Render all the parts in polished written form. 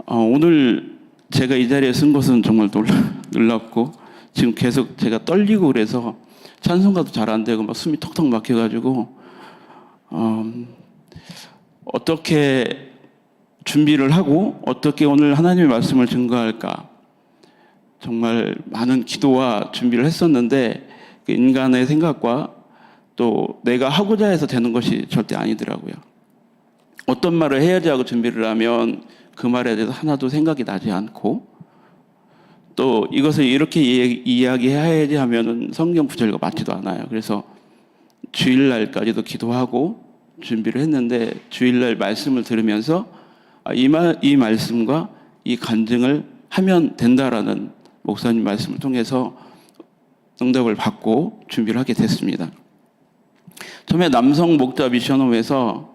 오늘 제가 이 자리에 쓴 것은 정말 놀랍고 지금 계속 제가 떨리고 그래서 찬송가도 잘 안 되고 막 숨이 턱턱 막혀가지고 어떻게 준비를 하고 어떻게 오늘 하나님의 말씀을 증거할까 정말 많은 기도와 준비를 했었는데 인간의 생각과 또 내가 하고자 해서 되는 것이 절대 아니더라고요. 어떤 말을 해야지 하고 준비를 하면 그 말에 대해서 하나도 생각이 나지 않고 또 이것을 이렇게 이야기해야지 하면은 성경 구절과 맞지도 않아요. 그래서 주일날까지도 기도하고 준비를 했는데 주일날 말씀을 들으면서 이 말씀과 이 간증을 하면 된다라는 목사님 말씀을 통해서 응답을 받고 준비를 하게 됐습니다. 처음에 남성 목자 미션홈에서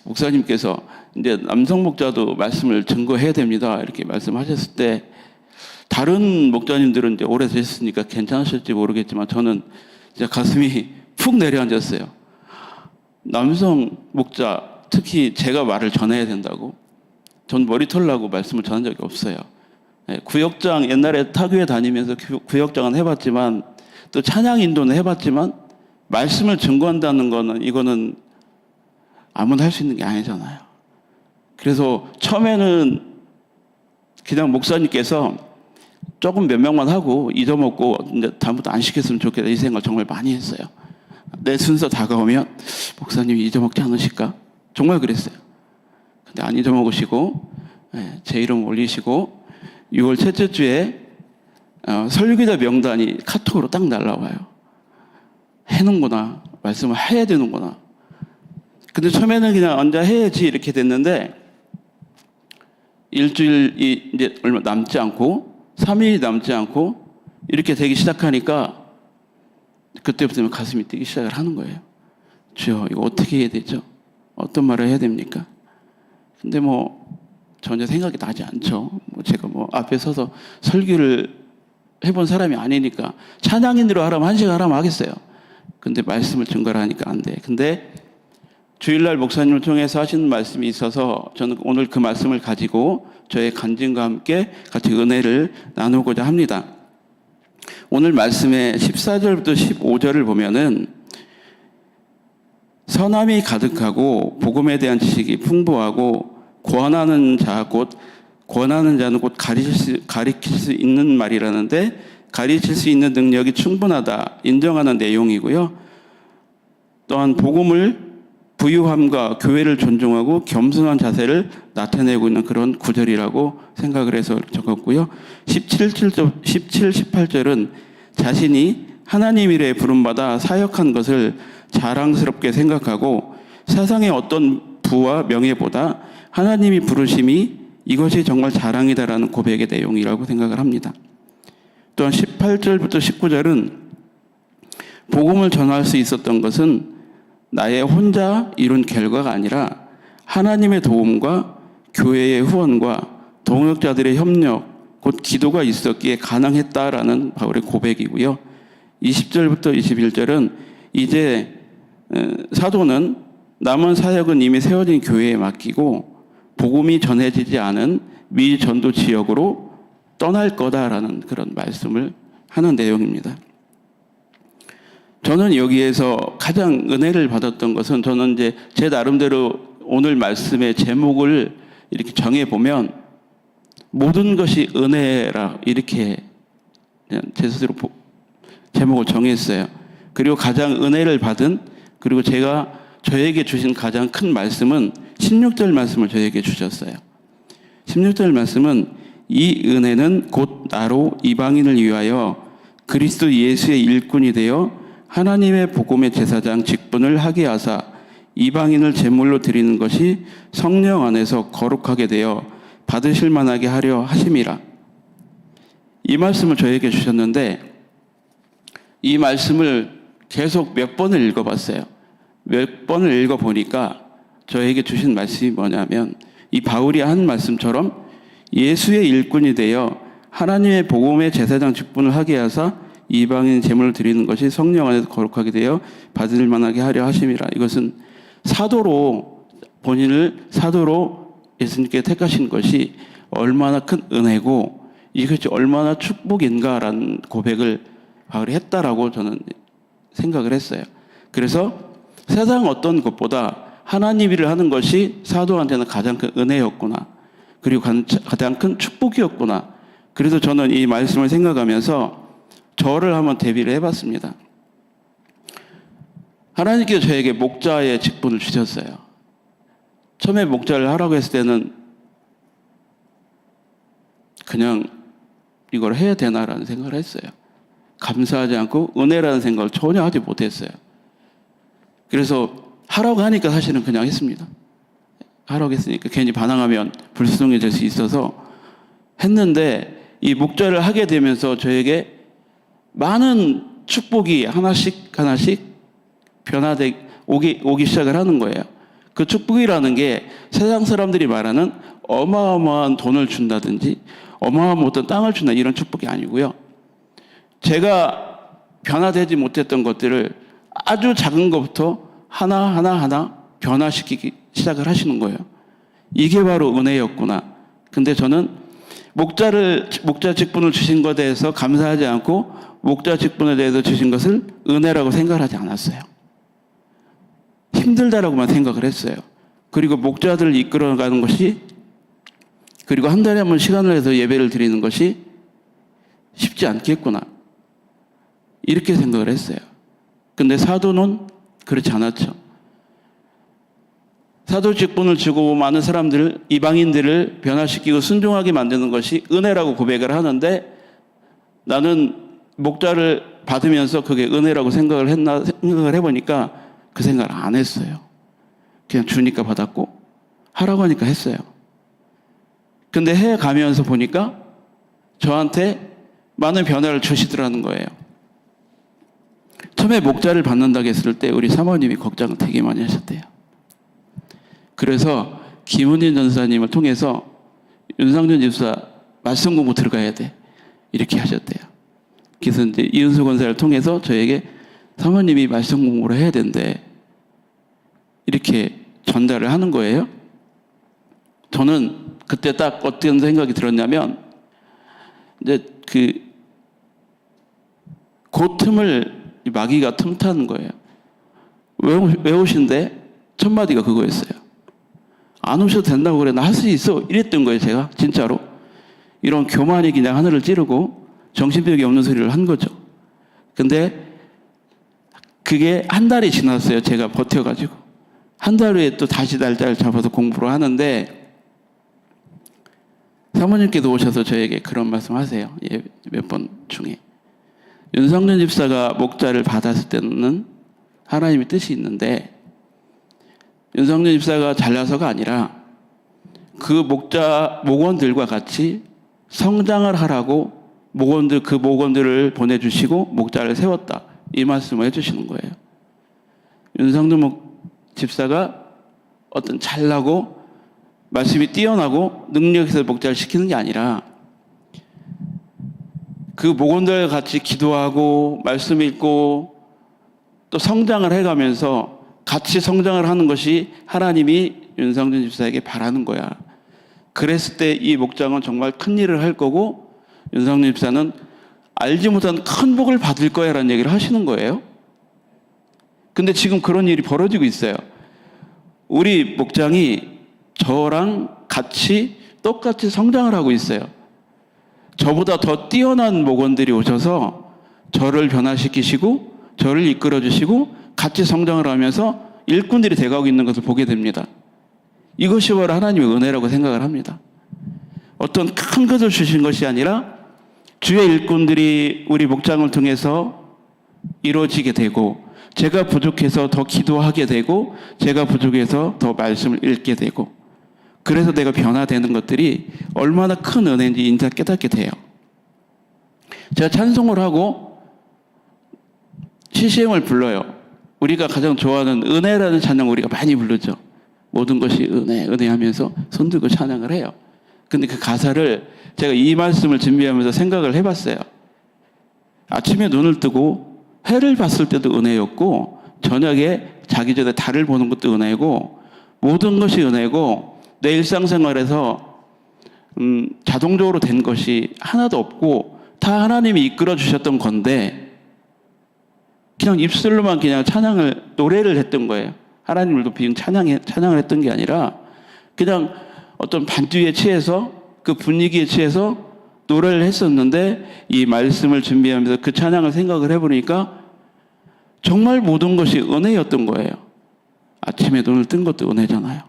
목사님께서 이제 남성 목자도 말씀을 증거해야 됩니다 이렇게 말씀하셨을 때 다른 목자님들은 이제 오래 되셨으니까 괜찮으실지 모르겠지만 저는 진짜 가슴이 푹 내려앉았어요. 남성 목자 특히 제가 말을 전해야 된다고? 전 머리 털라고 말씀을 전한 적이 없어요. 구역장 옛날에 타교회 다니면서 구역장은 해봤지만 또 찬양 인도는 해봤지만 말씀을 증거한다는 거는 이거는 아무나 할 수 있는 게 아니잖아요. 그래서 처음에는 그냥 목사님께서 조금 몇 명만 하고 잊어먹고 이제 다음부터 안 시켰으면 좋겠다 이 생각을 정말 많이 했어요. 내 순서 다가오면 목사님이 잊어먹지 않으실까? 정말 그랬어요. 근데 안 잊어먹으시고 제 이름 올리시고 6월 첫째 주에 설교자 명단이 카톡으로 딱 날라와요. 해놓은구나. 말씀을 해야 되는구나. 근데 처음에는 그냥 앉아 해야지 이렇게 됐는데 일주일이 이제 얼마 남지 않고 3일이 남지 않고 이렇게 되기 시작하니까 그때부터 가슴이 뛰기 시작을 하는 거예요. 주여 이거 어떻게 해야 되죠? 어떤 말을 해야 됩니까? 근데 전혀 생각이 나지 않죠. 제가 앞에 서서 설교를 해본 사람이 아니니까 찬양인으로 하라면 1시간 하라면 하겠어요. 근데 말씀을 증거를 하니까 안 돼. 근데 주일날 목사님을 통해서 하시는 말씀이 있어서 저는 오늘 그 말씀을 가지고 저의 간증과 함께 같이 은혜를 나누고자 합니다. 오늘 말씀의 14절부터 15절을 보면은 선함이 가득하고 복음에 대한 지식이 풍부하고 권하는 자는 곧 가리킬 수 있는 말이라는데 가르칠 수 있는 능력이 충분하다 인정하는 내용이고요. 또한 복음을 부유함과 교회를 존중하고 겸손한 자세를 나타내고 있는 그런 구절이라고 생각을 해서 적었고요. 17, 18절은 자신이 하나님 일에 부름받아 사역한 것을 자랑스럽게 생각하고 세상의 어떤 부와 명예보다 하나님이 부르심이 이것이 정말 자랑이다라는 고백의 내용이라고 생각을 합니다. 또한 18절부터 19절은 복음을 전할 수 있었던 것은 나의 혼자 이룬 결과가 아니라 하나님의 도움과 교회의 후원과 동역자들의 협력, 곧 기도가 있었기에 가능했다라는 바울의 고백이고요. 20절부터 21절은 이제 사도는 남은 사역은 이미 세워진 교회에 맡기고 복음이 전해지지 않은 미전도 지역으로 떠날 거다라는 그런 말씀을 하는 내용입니다. 저는 여기에서 가장 은혜를 받았던 것은 저는 이제 제 나름대로 오늘 말씀의 제목을 이렇게 정해보면 모든 것이 은혜라 이렇게 그냥 제 스스로 제목을 정했어요. 그리고 가장 은혜를 받은 그리고 제가 저에게 주신 가장 큰 말씀은 16절 말씀을 저에게 주셨어요. 16절 말씀은 이 은혜는 곧 나로 이방인을 위하여 그리스도 예수의 일꾼이 되어 하나님의 복음의 제사장 직분을 하게 하사 이방인을 제물로 드리는 것이 성령 안에서 거룩하게 되어 받으실 만하게 하려 하심이라. 이 말씀을 저에게 주셨는데 이 말씀을 계속 몇 번을 읽어봤어요. 몇 번을 읽어보니까 저에게 주신 말씀이 뭐냐면 이 바울이 한 말씀처럼 예수의 일꾼이 되어 하나님의 복음의 제사장 직분을 하게 하사 이방인 제물을 드리는 것이 성령 안에서 거룩하게 되어 받을 만하게 하려 하심이라. 이것은 본인을 사도로 예수님께 택하신 것이 얼마나 큰 은혜고 이것이 얼마나 축복인가라는 고백을 바울이 했다라고 저는 생각을 했어요. 그래서 세상 어떤 것보다 하나님 일을 하는 것이 사도한테는 가장 큰 은혜였구나. 그리고 가장 큰 축복이었구나. 그래서 저는 이 말씀을 생각하면서 저를 한번 대비를 해봤습니다. 하나님께서 저에게 목자의 직분을 주셨어요. 처음에 목자를 하라고 했을 때는 그냥 이걸 해야 되나라는 생각을 했어요. 감사하지 않고 은혜라는 생각을 전혀 하지 못했어요. 그래서 하라고 하니까 사실은 그냥 했습니다. 하라고 했으니까 괜히 반항하면 불순종이 될 수 있어서 했는데 이 목자를 하게 되면서 저에게 많은 축복이 하나씩 오기 시작을 하는 거예요. 그 축복이라는 게 세상 사람들이 말하는 어마어마한 돈을 준다든지 어마어마한 어떤 땅을 준다 이런 축복이 아니고요. 제가 변화되지 못했던 것들을 아주 작은 것부터 하나하나 변화시키기 시작을 하시는 거예요. 이게 바로 은혜였구나. 근데 저는 목자 직분을 주신 것에 대해서 감사하지 않고 목자 직분에 대해서 주신 것을 은혜라고 생각을 하지 않았어요. 힘들다라고만 생각을 했어요. 그리고 목자들을 이끌어가는 것이 그리고 한 달에 한 번 시간을 내서 예배를 드리는 것이 쉽지 않겠구나. 이렇게 생각을 했어요. 근데 사도는 그렇지 않았죠. 사도 직분을 주고 많은 사람들을 이방인들을 변화시키고 순종하게 만드는 것이 은혜라고 고백을 하는데 나는 목자를 받으면서 그게 은혜라고 생각을 해보니까 그 생각을 안 했어요. 그냥 주니까 받았고 하라고 하니까 했어요. 근데 해가면서 보니까 저한테 많은 변화를 주시더라는 거예요. 처음에 목자를 받는다고 했을 때 우리 사모님이 걱정을 되게 많이 하셨대요. 그래서 김은진 전사님을 통해서 윤상준 집사 말씀 공부 들어가야 돼. 이렇게 하셨대요. 그래서 이제 이은수 권사를 통해서 저에게 사모님이 말씀 공부를 해야 된대. 이렇게 전달을 하는 거예요. 저는 그때 딱 어떤 생각이 들었냐면 이제 그 틈을 마귀가 틈타는 거예요. 왜 오신대? 첫 마디가 그거였어요. 안 오셔도 된다고 그래. 나 할 수 있어. 이랬던 거예요, 제가. 진짜로. 이런 교만이 그냥 하늘을 찌르고 정신병이 없는 소리를 한 거죠. 근데 그게 한 달이 지났어요. 제가 버텨가지고. 한 달 후에 또 다시 날짜를 잡아서 공부를 하는데 사모님께도 오셔서 저에게 그런 말씀 하세요. 예, 몇 번 중에. 윤상준 집사가 목자를 받았을 때는 하나님의 뜻이 있는데 윤상준 집사가 잘나서가 아니라 그 목원들과 같이 성장을 하라고 그 목원들을 보내주시고 목자를 세웠다. 이 말씀을 해주시는 거예요. 윤상준 집사가 어떤 잘나고 말씀이 뛰어나고 능력에서 목자를 시키는 게 아니라 그 목원들과 같이 기도하고 말씀 읽고 또 성장을 해가면서 같이 성장을 하는 것이 하나님이 윤상준 집사에게 바라는 거야. 그랬을 때 이 목장은 정말 큰 일을 할 거고 윤상준 집사는 알지 못한 큰 복을 받을 거야 라는 얘기를 하시는 거예요. 근데 지금 그런 일이 벌어지고 있어요. 우리 목장이 저랑 같이 똑같이 성장을 하고 있어요. 저보다 더 뛰어난 목원들이 오셔서 저를 변화시키시고 저를 이끌어주시고 같이 성장을 하면서 일꾼들이 돼가고 있는 것을 보게 됩니다. 이것이 바로 하나님의 은혜라고 생각을 합니다. 어떤 큰 것을 주신 것이 아니라 주의 일꾼들이 우리 목장을 통해서 이루어지게 되고 제가 부족해서 더 기도하게 되고 제가 부족해서 더 말씀을 읽게 되고 그래서 내가 변화되는 것들이 얼마나 큰 은혜인지 인자 깨닫게 돼요. 제가 찬송을 하고 CCM을 불러요. 우리가 가장 좋아하는 은혜라는 찬양 우리가 많이 부르죠. 모든 것이 은혜, 은혜 하면서 손들고 찬양을 해요. 근데 그 가사를 제가 이 말씀을 준비하면서 생각을 해봤어요. 아침에 눈을 뜨고 해를 봤을 때도 은혜였고 저녁에 자기 전에 달을 보는 것도 은혜고 모든 것이 은혜고 내 일상생활에서 자동적으로 된 것이 하나도 없고 다 하나님이 이끌어 주셨던 건데 그냥 입술로만 그냥 노래를 했던 거예요. 하나님을 높이는 찬양을 했던 게 아니라 그냥 어떤 반주에 취해서 그 분위기에 취해서 노래를 했었는데 이 말씀을 준비하면서 그 찬양을 생각을 해보니까 정말 모든 것이 은혜였던 거예요. 아침에 눈을 뜬 것도 은혜잖아요.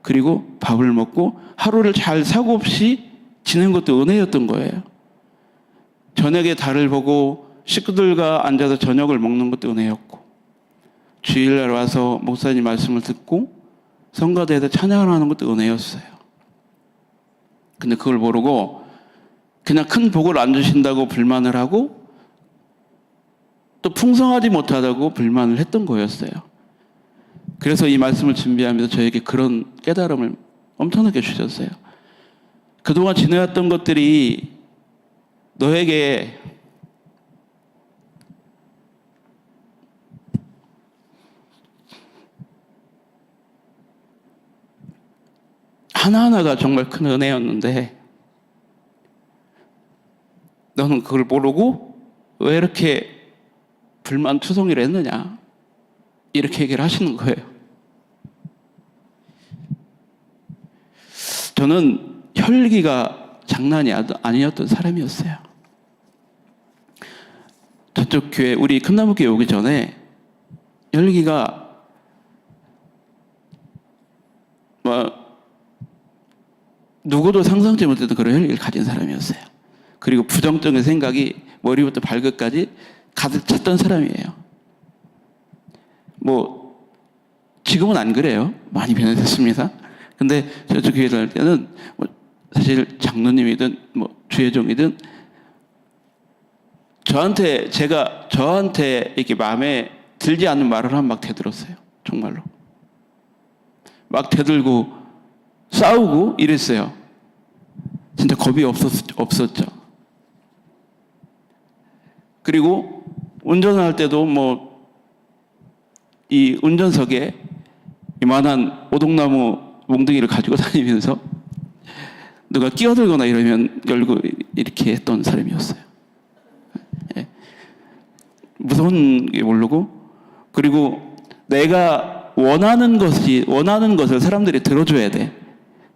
그리고 밥을 먹고 하루를 잘 사고 없이 지낸 것도 은혜였던 거예요. 저녁에 달을 보고 식구들과 앉아서 저녁을 먹는 것도 은혜였고 주일날 와서 목사님 말씀을 듣고 성가대에서 찬양을 하는 것도 은혜였어요. 근데 그걸 모르고 그냥 큰 복을 안 주신다고 불만을 하고 또 풍성하지 못하다고 불만을 했던 거였어요. 그래서 이 말씀을 준비하면서 저에게 그런 깨달음을 엄청나게 주셨어요. 그동안 지내왔던 것들이 너에게 하나하나가 정말 큰 은혜였는데 너는 그걸 모르고 왜 이렇게 불만투성이를 했느냐 이렇게 얘기를 하시는 거예요. 저는 혈기가 장난이 아니었던 사람이었어요. 저쪽 교회, 우리 큰나무교회 오기 전에 혈기가 누구도 상상치 못했던 그런 혈기를 가진 사람이었어요. 그리고 부정적인 생각이 머리부터 발끝까지 가득 찼던 사람이에요. 지금은 안 그래요. 많이 변해졌습니다. 근데 저쪽 교회를 할 때는 사실 장로님이든 주회종이든 저한테 이렇게 마음에 들지 않는 말을 하면 막 대들었어요. 정말로. 막 대들고 싸우고 이랬어요. 진짜 겁이 없었죠. 그리고 운전을 할 때도 이 운전석에 이만한 오동나무 몽둥이를 가지고 다니면서 누가 끼어들거나 이러면 열고 이렇게 했던 사람이었어요. 예. 무서운 게 모르고 그리고 내가 원하는 것을 사람들이 들어줘야 돼.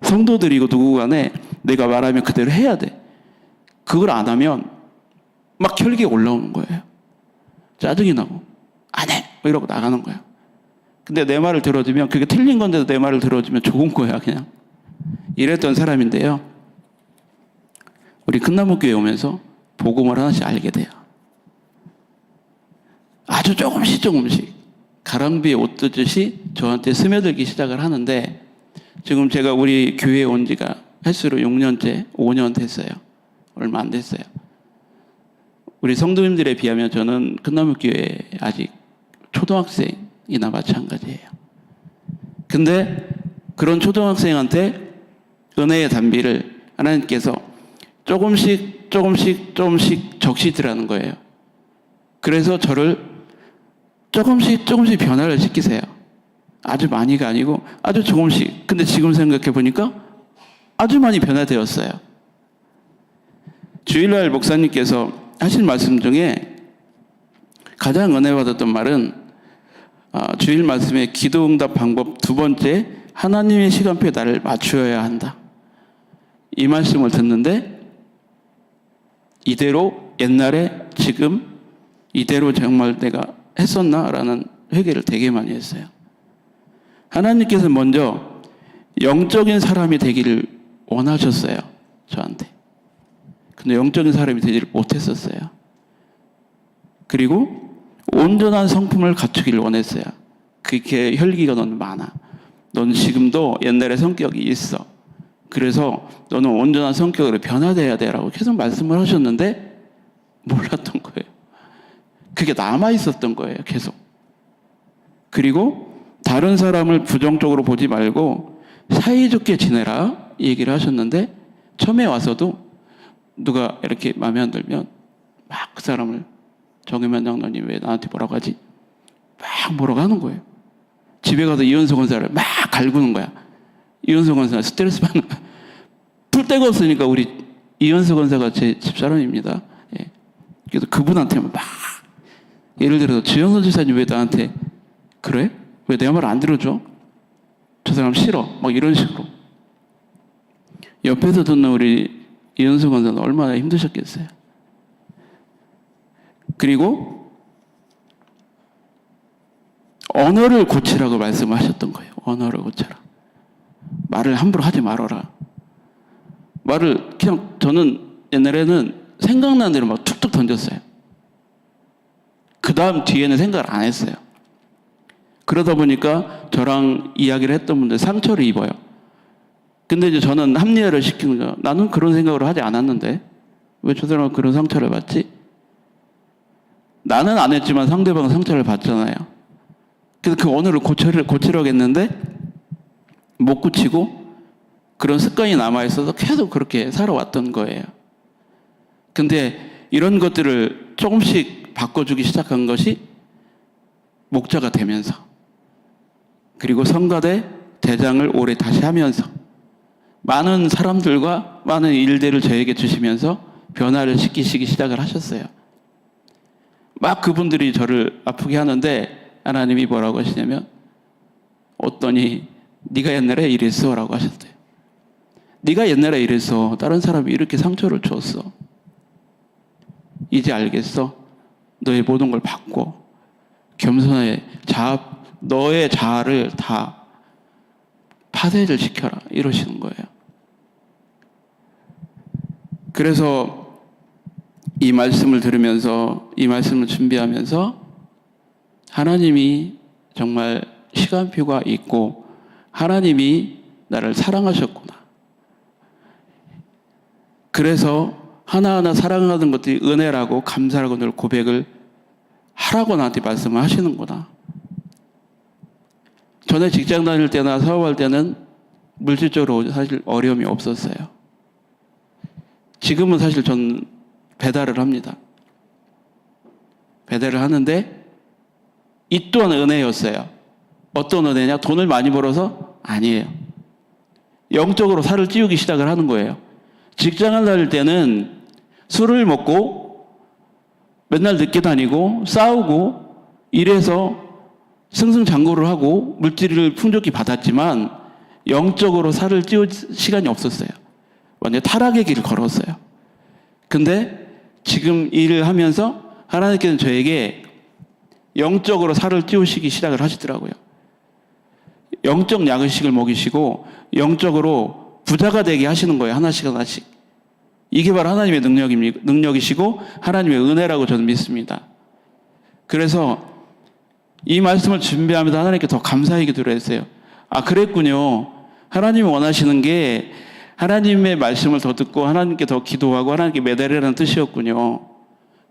성도들이고 누구 간에 내가 말하면 그대로 해야 돼. 그걸 안 하면 막 혈기가 올라오는 거예요. 짜증이 나고 안 해! 이러고 나가는 거예요. 근데 내 말을 들어주면 그게 틀린 건데도 내 말을 들어주면 좋은 거야 그냥. 이랬던 사람인데요. 우리 큰나무교회 오면서 복음을 하나씩 알게 돼요. 아주 조금씩 가랑비에 옷 뜨듯이 저한테 스며들기 시작을 하는데 지금 제가 우리 교회에 온 지가 횟수로 6년째, 5년 됐어요. 얼마 안 됐어요. 우리 성도님들에 비하면 저는 큰나무교회 아직 초등학생이나 마찬가지예요. 근데 그런 초등학생한테 은혜의 단비를 하나님께서 조금씩 적시더라는 거예요. 그래서 저를 조금씩 변화를 시키세요. 아주 많이가 아니고 아주 조금씩. 근데 지금 생각해 보니까 아주 많이 변화되었어요. 주일날 목사님께서 하신 말씀 중에 가장 은혜 받았던 말은 주일 말씀의 기도응답 방법 두 번째, 하나님의 시간표에 나를 맞추어야 한다. 이 말씀을 듣는데 이대로 옛날에 지금 이대로 정말 내가 했었나라는 회개를 되게 많이 했어요. 하나님께서 먼저 영적인 사람이 되기를 원하셨어요. 저한테. 근데 영적인 사람이 되지를 못했었어요. 그리고 온전한 성품을 갖추기를 원했어요. 그렇게 혈기가 너는 많아. 너는 지금도 옛날의 성격이 있어. 그래서 너는 온전한 성격으로 변화돼야 돼라고 계속 말씀을 하셨는데 몰랐던 거예요. 그게 남아 있었던 거예요. 계속. 그리고 다른 사람을 부정적으로 보지 말고 사이좋게 지내라 얘기를 하셨는데 처음에 와서도 누가 이렇게 마음에 안 들면 막 그 사람을 정의만 장로님 왜 나한테 뭐라고 하지? 막 뭐라고 하는 거예요. 집에 가서 이현석 권사를 막 갈구는 거야. 이현석 권사 스트레스 받는 거야. 데가 없으니까 우리 이현수 권사가 제 집사람입니다. 예. 그래서 그분한테만 막 예를 들어서 주영선 지사님 왜 나한테 그래? 왜 내 말 안 들어줘? 저 사람 싫어. 막 이런 식으로. 옆에서 듣는 우리 이현수 권사는 얼마나 힘드셨겠어요. 그리고 언어를 고치라고 말씀하셨던 거예요. 언어를 고쳐라. 말을 함부로 하지 말아라. 말을 그냥 저는 옛날에는 생각나는 대로 막 툭툭 던졌어요. 그 다음 뒤에는 생각을 안 했어요. 그러다 보니까 저랑 이야기를 했던 분들 상처를 입어요. 근데 이제 저는 합리화를 시키는 거죠. 나는 그런 생각을 하지 않았는데 왜 저 사람은 그런 상처를 받지? 나는 안 했지만 상대방은 상처를 받잖아요. 그래서 그 언어를 고치려고 했는데 못 고치고 그런 습관이 남아있어서 계속 그렇게 살아왔던 거예요. 근데 이런 것들을 조금씩 바꿔주기 시작한 것이 목자가 되면서 그리고 성가대 대장을 올해 다시 하면서 많은 사람들과 많은 일들을 저에게 주시면서 변화를 시키시기 시작을 하셨어요. 막 그분들이 저를 아프게 하는데 하나님이 뭐라고 하시냐면 어떠니 네가 옛날에 이랬어 라고 하셨대요. 네가 옛날에 이랬어. 다른 사람이 이렇게 상처를 줬어. 이제 알겠어? 너의 모든 걸 바꿔. 겸손하게 너의 자아를 다 파쇄를 시켜라. 이러시는 거예요. 그래서 이 말씀을 들으면서 이 말씀을 준비하면서 하나님이 정말 시간표가 있고 하나님이 나를 사랑하셨구나. 그래서 하나하나 사랑하는 것들이 은혜라고 감사라고 늘 고백을 하라고 나한테 말씀을 하시는구나. 전에 직장 다닐 때나 사업할 때는 물질적으로 사실 어려움이 없었어요. 지금은 사실 전 배달을 합니다. 배달을 하는데 이 또한 은혜였어요. 어떤 은혜냐? 돈을 많이 벌어서? 아니에요. 영적으로 살을 찌우기 시작을 하는 거예요. 직장을 다닐 때는 술을 먹고 맨날 늦게 다니고 싸우고 이래서 승승장구를 하고 물질을 풍족히 받았지만 영적으로 살을 찌울 시간이 없었어요. 완전 타락의 길을 걸었어요. 근데 지금 일을 하면서 하나님께서는 저에게 영적으로 살을 찌우시기 시작을 하시더라고요. 영적 양식을 먹이시고 영적으로 부자가 되게 하시는 거예요. 하나씩 하나씩. 이게 바로 하나님의 능력이시고 하나님의 은혜라고 저는 믿습니다. 그래서 이 말씀을 준비하면서 하나님께 더 감사하게 드렸어요. 아, 그랬군요. 하나님이 원하시는 게 하나님의 말씀을 더 듣고 하나님께 더 기도하고 하나님께 매달리라는 뜻이었군요.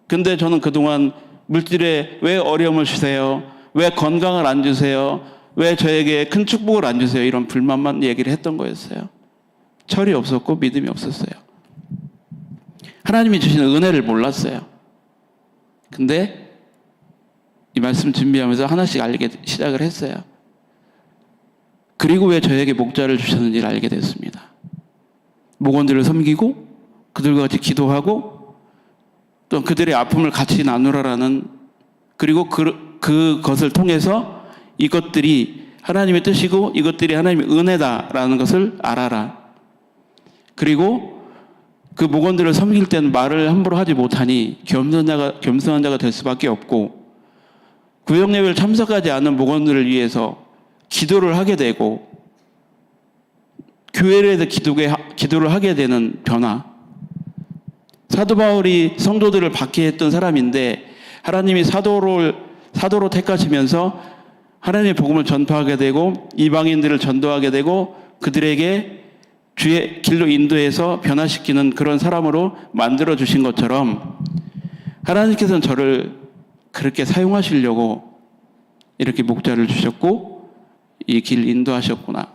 근데 저는 그동안 물질에 왜 어려움을 주세요? 왜 건강을 안 주세요? 왜 저에게 큰 축복을 안 주세요? 이런 불만만 얘기를 했던 거였어요. 철이 없었고 믿음이 없었어요. 하나님이 주시는 은혜를 몰랐어요. 근데 이 말씀 준비하면서 하나씩 알게 시작을 했어요. 그리고 왜 저에게 목자를 주셨는지를 알게 됐습니다. 목원들을 섬기고 그들과 같이 기도하고 또 그들의 아픔을 같이 나누라라는 그리고 그것을 통해서 이것들이 하나님의 뜻이고 이것들이 하나님의 은혜다라는 것을 알아라. 그리고 그 목원들을 섬길 때는 말을 함부로 하지 못하니 겸손한 자가 될 수밖에 없고 구역예배를 참석하지 않는 목원들을 위해서 기도를 하게 되고 교회에 대해 기도를 하게 되는 변화. 사도 바울이 성도들을 박해했던 사람인데 하나님이 사도로 택하시면서 하나님의 복음을 전파하게 되고 이방인들을 전도하게 되고 그들에게 주의 길로 인도해서 변화시키는 그런 사람으로 만들어주신 것처럼 하나님께서는 저를 그렇게 사용하시려고 이렇게 목자를 주셨고 이 길 인도하셨구나.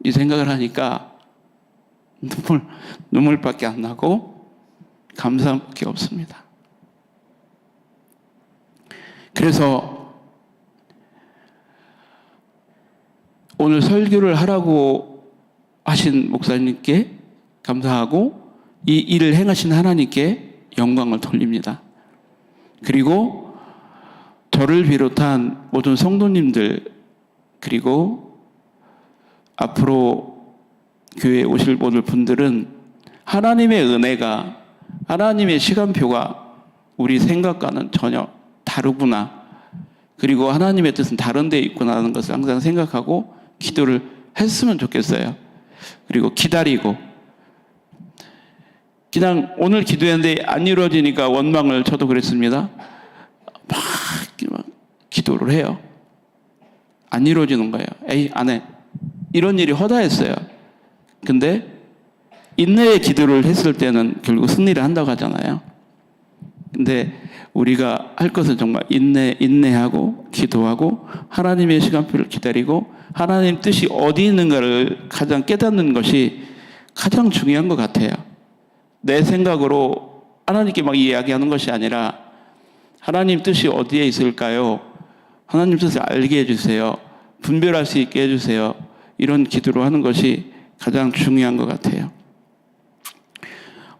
이 생각을 하니까 눈물밖에 안 나고 감사함밖에 없습니다. 그래서 오늘 설교를 하라고 하신 목사님께 감사하고 이 일을 행하신 하나님께 영광을 돌립니다. 그리고 저를 비롯한 모든 성도님들, 그리고 앞으로 교회에 오실 모든 분들은 하나님의 은혜가, 하나님의 시간표가 우리 생각과는 전혀 다르구나, 그리고 하나님의 뜻은 다른 데 있구나 하는 것을 항상 생각하고 기도를 했으면 좋겠어요. 그리고 기다리고, 그냥 오늘 기도했는데 안 이루어지니까 원망을, 저도 그랬습니다. 막 기도를 해요. 안 이루어지는 거예요. 에이, 안 해. 이런 일이 허다했어요. 근데 인내의 기도를 했을 때는 결국 승리를 한다고 하잖아요. 근데 우리가 할 것은 정말 인내하고 기도하고 하나님의 시간표를 기다리고 하나님 뜻이 어디 있는가를 가장 깨닫는 것이 가장 중요한 것 같아요. 내 생각으로 하나님께 막 이야기하는 것이 아니라 하나님 뜻이 어디에 있을까요? 하나님 뜻을 알게 해주세요. 분별할 수 있게 해주세요. 이런 기도로 하는 것이 가장 중요한 것 같아요.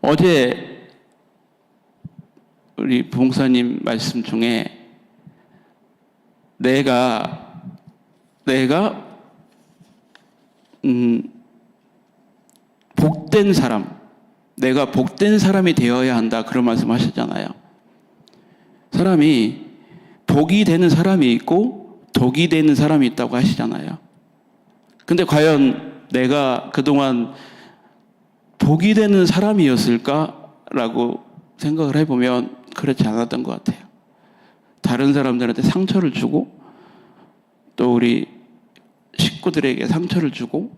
어제 우리 부목사님 말씀 중에 내가 복된 사람, 내가 복된 사람이 되어야 한다, 그런 말씀 하셨잖아요. 사람이 복이 되는 사람이 있고 독이 되는 사람이 있다고 하시잖아요. 근데 과연 내가 그동안 복이 되는 사람이었을까라고 생각을 해보면 그렇지 않았던 것 같아요. 다른 사람들한테 상처를 주고 또 우리 식구들에게 상처를 주고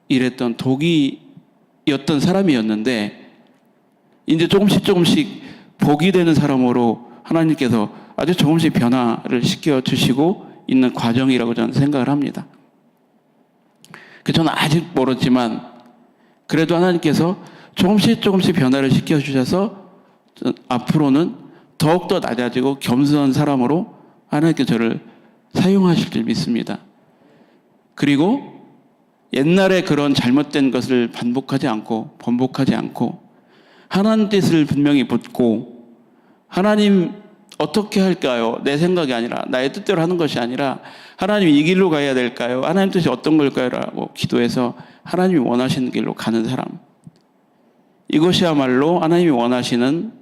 이랬던 독이었던 사람이었는데, 이제 조금씩 복이 되는 사람으로 하나님께서 아주 조금씩 변화를 시켜주시고 있는 과정이라고 저는 생각을 합니다. 저는 아직 멀었지만 그래도 하나님께서 조금씩 변화를 시켜주셔서 앞으로는 더욱더 낮아지고 겸손한 사람으로 하나님께서 저를 사용하실 줄 믿습니다. 그리고 옛날에 그런 잘못된 것을 반복하지 않고 번복하지 않고 하나님 뜻을 분명히 붙고, 하나님 어떻게 할까요? 내 생각이 아니라 나의 뜻대로 하는 것이 아니라 하나님 이 길로 가야 될까요? 하나님 뜻이 어떤 걸까요? 라고 기도해서 하나님이 원하시는 길로 가는 사람, 이것이야말로 하나님이 원하시는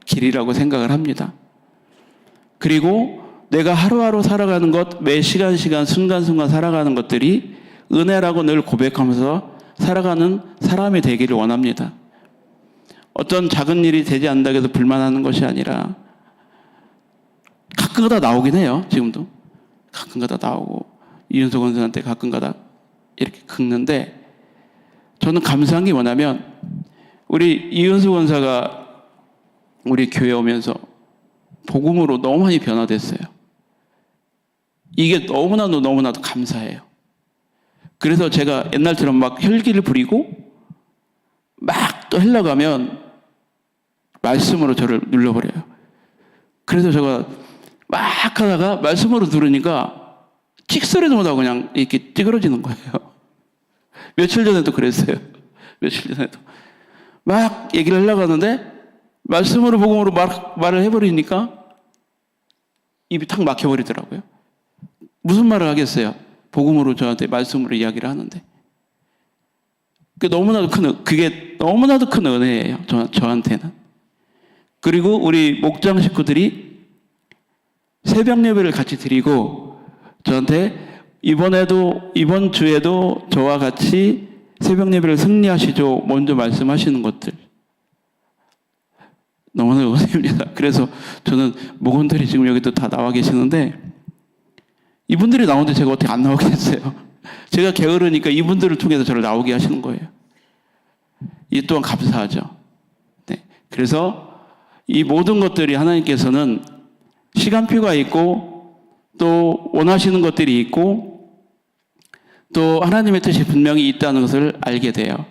길이라고 생각을 합니다. 그리고 내가 하루하루 살아가는 것, 매 시간 순간순간 살아가는 것들이 은혜라고 늘 고백하면서 살아가는 사람이 되기를 원합니다. 어떤 작은 일이 되지 않는다고 해서 불만하는 것이 아니라 가끔가다 나오긴 해요. 지금도 가끔가다 나오고 이윤석 원사한테 가끔가다 이렇게 긁는데, 저는 감사한 게 뭐냐면 우리 이윤석 원사가 우리 교회 오면서 복음으로 너무 많이 변화됐어요. 이게 너무나도 감사해요. 그래서 제가 옛날처럼 막 혈기를 부리고 막 또 하려고 하면 말씀으로 저를 눌러버려요. 그래서 제가 막 하다가 말씀으로 들으니까 찍소리도 못하고 그냥 이렇게 찌그러지는 거예요. 며칠 전에도 그랬어요. 며칠 전에도 막 얘기를 하려고 하는데 말씀으로 복음으로 말을 해버리니까 입이 탁 막혀버리더라고요. 무슨 말을 하겠어요? 복음으로 저한테 말씀으로 이야기를 하는데. 그게 너무나도 큰 은혜예요. 저한테는. 그리고 우리 목장 식구들이 새벽 예배를 같이 드리고 저한테 이번 주에도 저와 같이 새벽 예배를 승리하시죠, 먼저 말씀하시는 것들 너무나 은혜입니다. 그래서 저는 목원들이 지금 여기 또 다 나와 계시는데, 이분들이 나오는데 제가 어떻게 안 나오겠어요? 제가 게으르니까 이분들을 통해서 저를 나오게 하시는 거예요. 이 또한 감사하죠. 네. 그래서 이 모든 것들이 하나님께서는 시간표가 있고 또 원하시는 것들이 있고 또 하나님의 뜻이 분명히 있다는 것을 알게 돼요.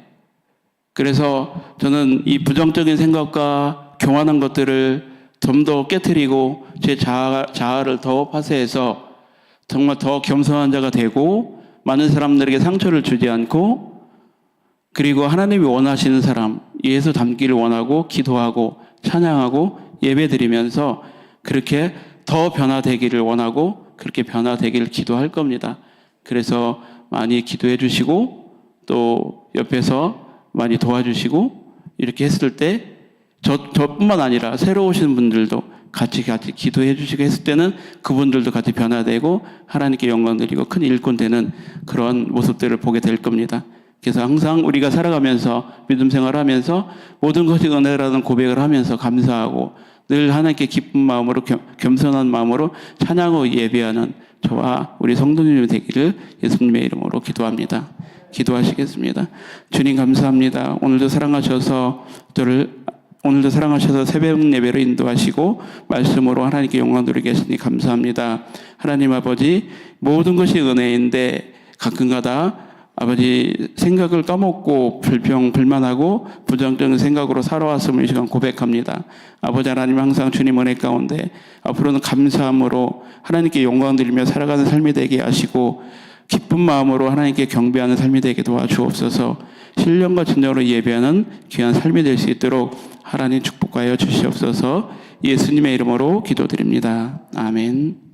그래서 저는 이 부정적인 생각과 교만한 것들을 좀 더 깨트리고 제 자아를 더 파쇄해서 정말 더 겸손한 자가 되고 많은 사람들에게 상처를 주지 않고 그리고 하나님이 원하시는 사람, 예수 닮기를 원하고 기도하고 찬양하고 예배드리면서 그렇게 더 변화되기를 원하고 그렇게 변화되기를 기도할 겁니다. 그래서 많이 기도해 주시고 또 옆에서 많이 도와주시고 이렇게 했을 때 저뿐만 아니라 새로 오시는 분들도 같이 기도해 주시고 했을 때는 그분들도 같이 변화되고 하나님께 영광 드리고 큰 일꾼 되는 그런 모습들을 보게 될 겁니다. 그래서 항상 우리가 살아가면서 믿음 생활하면서 모든 것이 은혜라는 고백을 하면서 감사하고 늘 하나님께 기쁜 마음으로 겸손한 마음으로 찬양하고 예배하는 저와 우리 성도님이 되기를 예수님의 이름으로 기도합니다. 기도하시겠습니다. 주님 감사합니다. 오늘도 사랑하셔서 새벽 예배로 인도하시고 말씀으로 하나님께 영광 드리게 하시니 감사합니다. 하나님 아버지 모든 것이 은혜인데 가끔가다 아버지 생각을 까먹고 불만하고 부정적인 생각으로 살아왔음을 이 시간 고백합니다. 아버지 하나님 항상 주님 은혜 가운데 앞으로는 감사함으로 하나님께 영광 드리며 살아가는 삶이 되게 하시고 기쁜 마음으로 하나님께 경배하는 삶이 되게 도와주옵소서. 신령과 진정으로 예배하는 귀한 삶이 될 수 있도록 하나님 축복하여 주시옵소서. 예수님의 이름으로 기도드립니다. 아멘.